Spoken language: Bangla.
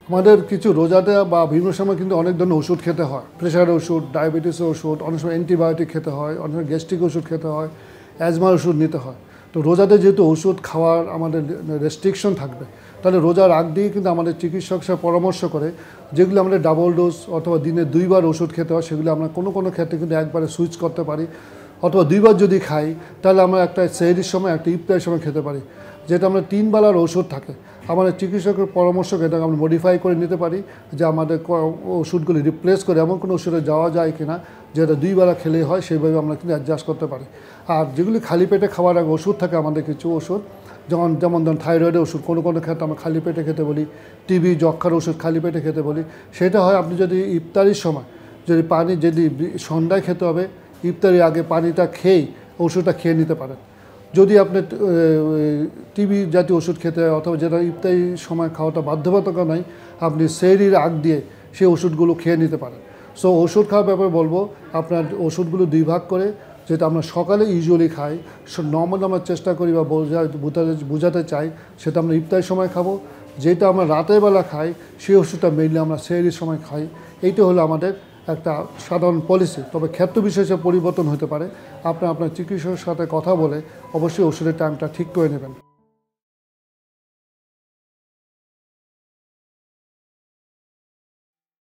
আমাদের কিছু রোজাতে বা বিভিন্ন সময় কিন্তু অনেক ধরনের ওষুধ খেতে হয়, প্রেশারের ওষুধ, ডায়াবেটিসের ওষুধ, অনেক সময় অ্যান্টিবায়োটিক খেতে হয়, অনেক সময় গ্যাস্ট্রিক ওষুধ খেতে হয়, অ্যাজমার ওষুধ নিতে হয়। তো রোজাতে যেহেতু ওষুধ খাওয়ার আমাদের রেস্ট্রিকশন থাকবে, তাহলে রোজার আগ দিয়ে কিন্তু আমাদের চিকিৎসক সাহেব পরামর্শ করে যেগুলো আমাদের ডাবল ডোজ অথবা দিনে 2বার ওষুধ খেতে হয়, সেগুলো আমরা কোনো কোনো ক্ষেত্রে কিন্তু একবারে সুইচ করতে পারি, অথবা 2বার যদি খাই তাহলে আমরা একটা সেহরির সময় একটা ইফতারের সময় খেতে পারি। যেটা আমরা 3 বেলার ওষুধ থাকে, আমাদের চিকিৎসকের পরামর্শকে এটাকে আমরা মডিফাই করে নিতে পারি যে আমাদের ওষুধগুলি রিপ্লেস করে এমন কোনো ওষুধে যাওয়া যায় কিনা যেটা 2 বেলা খেলেই হয়, সেইভাবে আমরা কিন্তু অ্যাডজাস্ট করতে পারি। আর যেগুলি খালি পেটে খাওয়ার আগে ওষুধ থাকে আমাদের কিছু ওষুধ, যেমন ধরুন থাইরয়েডের ওষুধ কোনো কোনো ক্ষেত্রে আমরা খালি পেটে খেতে বলি, টিবি যক্ষার ওষুধ খালি পেটে খেতে বলি। সেটা হয় আপনি যদি ইফতারির সময় যদি সন্ধ্যায় খেতে হবে, ইফতারির আগে পানিটা খেয়েই ওষুধটা খেয়ে নিতে পারেন। যদি আপনি টিবি জাতীয় ওষুধ খেতে হয় অথবা যেটা ইফতারির সময় খাওয়াটা বাধ্যবাধকতা নয়, আপনি সেহরির আগ দিয়ে সেই ওষুধগুলো খেয়ে নিতে পারেন। সো ওষুধ খাওয়ার ব্যাপারে বলবো আপনার ওষুধগুলো 2 ভাগ করে, যেটা আমরা সকালে ইউজুয়ালি খাই, নর্মালি আমরা চেষ্টা করি বা বোঝাতে চাই সেটা আমরা ইফতারির সময় খাবো। যেটা আমরা রাতের বেলা খাই সেই ওষুধটা মেইনলি আমরা সেহরির সময় খাই। এইটা হলো আমাদের একটা সাধারণ পলিসি। তবে ক্ষেত্র বিশেষে পরিবর্তন হতে পারে। আপনার চিকিৎসকের সাথে কথা বলে অবশ্যই ওষুধের টাইমটা ঠিক করে নেবেন।